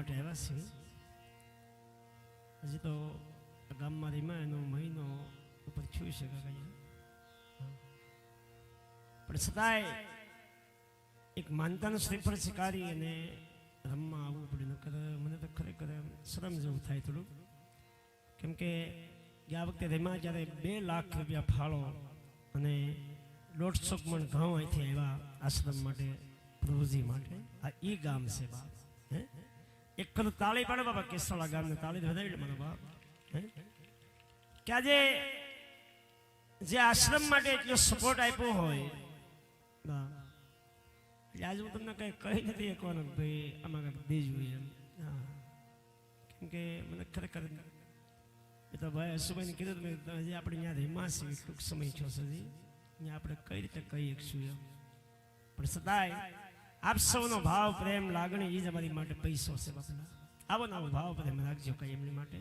માટે આવ્યા છીએ. હજી તો ગામમાં રીમા એનો મહિનો ઉપર થયું છે કાકા, પણ છતાંય એક માનતાનું શ્રીફળ સ્વીકારી અને રમવા આવવું પડે. નકર મને તો ખરેખર શરમ જેવું થાય થોડું, કેમ કે ગયા વખતે રેમા જ્યારે 2 લાખ રૂપિયા ફાળો અને 150 મણ ઘઉં અહીંથી આવ્યા આશ્રમ માટે, પ્રભુજી માટે. આ ઈ ગામ છે બાપ. હે એક કદ તાળી પાડો બાપા, કેસવાળા ગામને તાળી વધાવી મારો બાપ. હે કે આજે જે આશ્રમ માટે એટલો સપોર્ટ આપ્યો હોય બા, એટલે આજે હું તમને કઈ કહી નથી શકવાનું ભાઈ આમાં કંઈક દેજું એમ. હા, કેમ કે મને ખરેખર એ તો ભાઈ હસુભાઈને કીધું મેં હજી આપણે ત્યાં રેમા છીએ, ટૂંક સમય છો સુધી ત્યાં આપણે કઈ રીતે કહી શકશું એમ. પણ છતાંય આપ સૌનો ભાવ પ્રેમ લાગણી એ જ અમારી માટે પૈસો છે બાપા. આવો ને આવો ભાવ પ્રેમ રાખજો કઈ એમની માટે.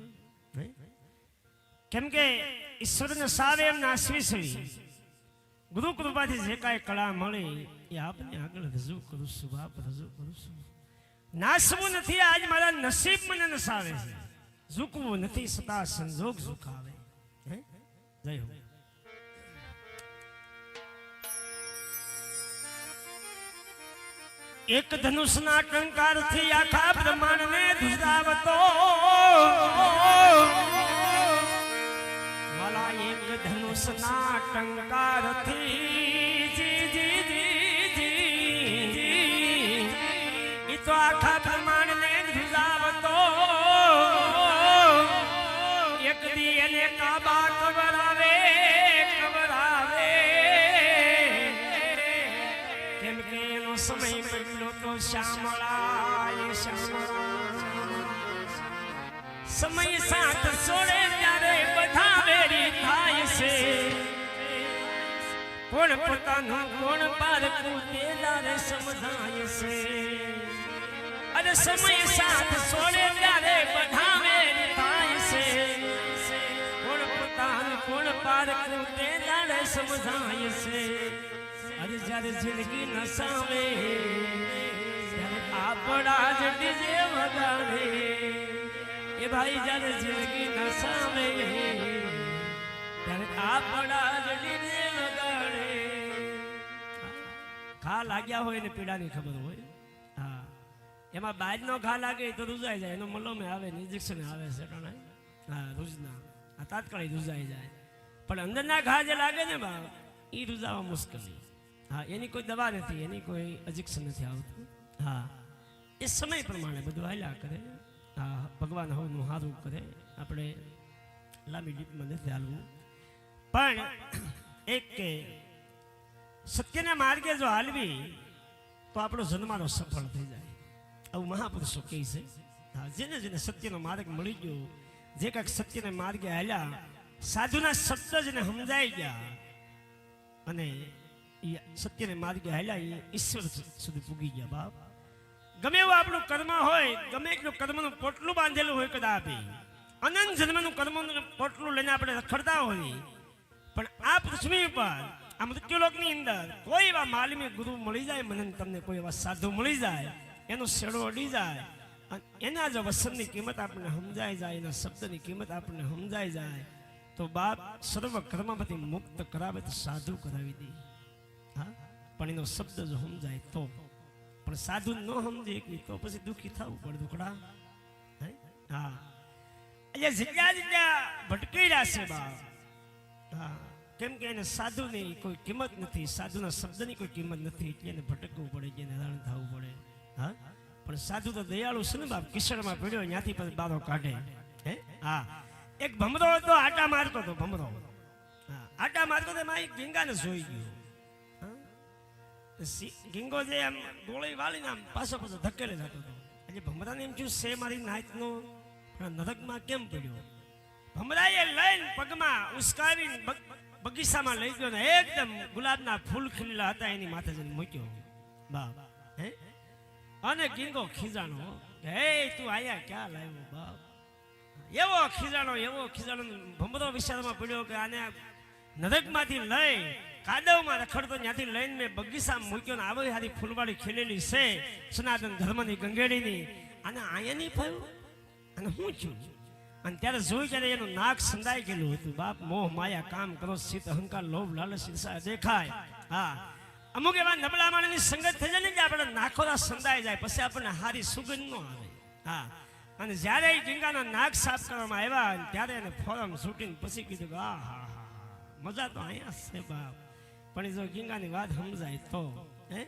કેમ કે ઈશ્વરને સાવે એમ નાસવી સવી ગુરુ કૃપાથી જે કાંઈ કળા મળી એ આપને આગળ રજૂ કરું છું બાપ, રજૂ કરું છું. નાસવું નથી આજ મારા નસીબ મને નસાવે છે, ઝૂકવું નથી સતા સંજોગ ઝુકાવે. જય હો. એક ધનુષના ટંકારથી આખા બ્રહ્માંડને ધુજાવતો વાલા, એક ધનુષના ટંકારથી જી જી જી જી ઈ તો આખા બ્રહ્માંડને ધુજાવતો. એક દી એને કાબા કવરાવે કવરાવે, કેમ કે એનો સમય બદલો તો શ્યામળા શ્યામળા. સમય સાથ છોડે ત્યારે બધા વેરી થાય છે, કોણ પોતાનું કોણ પારકું તે દારે સમજાય છે. અને સમય સાથ છોડે ત્યારે બધા વેરી થાય છે, કોણ પોતાનું કોણ પારકું તે દારે સમજાય છે. અરે જ્યારે જિંદગી નસાવે ત્યારે આપણા જ ડીજે વગાડે એ ભાઈ, જ્યારે જિંદગી નસાવે ત્યારે આપણા જ ડીજે વગાડે. ઘા લાગ્યા હોય ને પીડાની ખબર હોય. હા, એમાં બાજનો ઘા લાગે તો રૂજાઈ જાય, એનો મલોમે આવે ને ઇન્જેક્શન આવે છે. હા, રૂજના આ તાત્કાલિક રૂજાઈ જાય, પણ અંદરના ઘા જે લાગે ને બા એ રૂજાવા મુશ્કેલ. હા, એની કોઈ દવા નથી, એની કોઈ ઇન્જેક્શન નથી આવતું. હા, એ સમય પ્રમાણે બધું હાલ્યા કરે. હા, ભગવાન હવનું સારું કરે, આપણે લાંબી ડીપમાં નથી હાલવું. પણ એક કે સત્યના માર્ગે જો હાલવી તો આપણો જન્માનો સફળ થઈ જાય, આવું મહાપુરુષો કહે છે. હા, જેને જેને સત્યનો માર્ગ મળી ગયો, જે કાંઈક સત્યના માર્ગે હાલ્યા, સાધુના શબ્દ જેને સમજાઈ ગયા અને સત્યને માર્ગે હાલ્યા, એ ઈશ્વર સુધી પૂગી ગયા બાપ. ગમે એવું આપણું કર્મ હોય, ગમે એટલું કર્મનું પોટલું બાંધેલું હોય કદાપી, અનંત જન્મનું કર્મનું પોટલું લઈને આપણે રખડતા હોય, પણ આ પૃથ્વી ઉપર આ મૃત્યુલોકની અંદર કોઈ એવા માલમી ગુરુ મળી જાય, મને તમને કોઈ એવા સાધુ મળી જાય, એનો શેડો અડી જાય અને એના જો વસનની કિંમત આપણને સમજાઈ જાય, એના શબ્દની કિંમત આપણને સમજાઈ જાય, તો બાપ સર્વ કર્મમાંથી મુક્ત કરાવે તો સાધુ કરાવી દે. હા, પણ એનો શબ્દ જો સમજાય તો. પણ સાધુ ન સમજે તો પછી દુઃખી થવું પડે દુખડા. હા, એટલે જેટલા જેટલા ભટકી જશે બાપ. હા, કેમ કે એને સાધુની કોઈ કિંમત નથી, સાધુના શબ્દની કોઈ કિંમત નથી, એટલે એને ભટકવું પડે, એને હેરાન થવું પડે. હા, પણ સાધુ તો દયાળુ છે ને બાપ, કિશોરમાં પીડ્યો ત્યાંથી પછી બારો કાઢે. હે હા, એક ભમરો હતો, આટા મારતો હતો ભમરો. હા, આટા મારતો તો એમાં એક ગીંગાને જોઈ ગયો. ગીંગો જે આમ ગોળી વાળીને આમ પાછો પાછો ધકેલે જતો હતો. એટલે ભમરાને એમ થયું સે મારી નાતનો નરકમાં કેમ પડ્યો. ભમરાએ લઈને પગમાં ઉસકાવીને બગીચામાં લઈ ગયો ને એકદમ ગુલાબના ફૂલ ખીલેલા હતા એની માથે જઈને મૂક્યો બાપ. હે, અને ગીંગો ખીજાણો, હે તું આયા ક્યાં લાવ્યો બાપ. એવો ખીજાણો ભમરો વિચારમાં પડ્યો કે આને નરકમાંથી લઈ કાદવમાં રખડતો ત્યાંથી લઈને મેં બગીચામાં મૂક્યો ને આવી હારી ફૂલવાળી ખીલેલી છે સનાતન ધર્મની ગંગેડીની, આને અહીંયા નહીં ફાવ્યું અને હું છું. અને ત્યારે જોઈ ત્યારે એનું નાક સંદાઈ ગયેલું હતું. બાપ મોહ માયા કામ કરો ચિત્ત અહંકાર લોભ લાલચ ઈર્ષા દેખાય. હા, અમુક એવા નબળા માણસની સંગત થઈ જાય ને કે આપણે નાખોરા સંદાઈ જાય, પછી આપણને હારી સુગંધ ન આવે. હા, અને જ્યારે એ ઝીંગાના નાક સાફ કરવામાં આવ્યા ત્યારે એને ફોરમ છૂટીને પછી કીધું કે આ હા હા મજા તો અહીંયા છે બાપ. પણ જો ઝીંગાની વાત સમજાય તો હે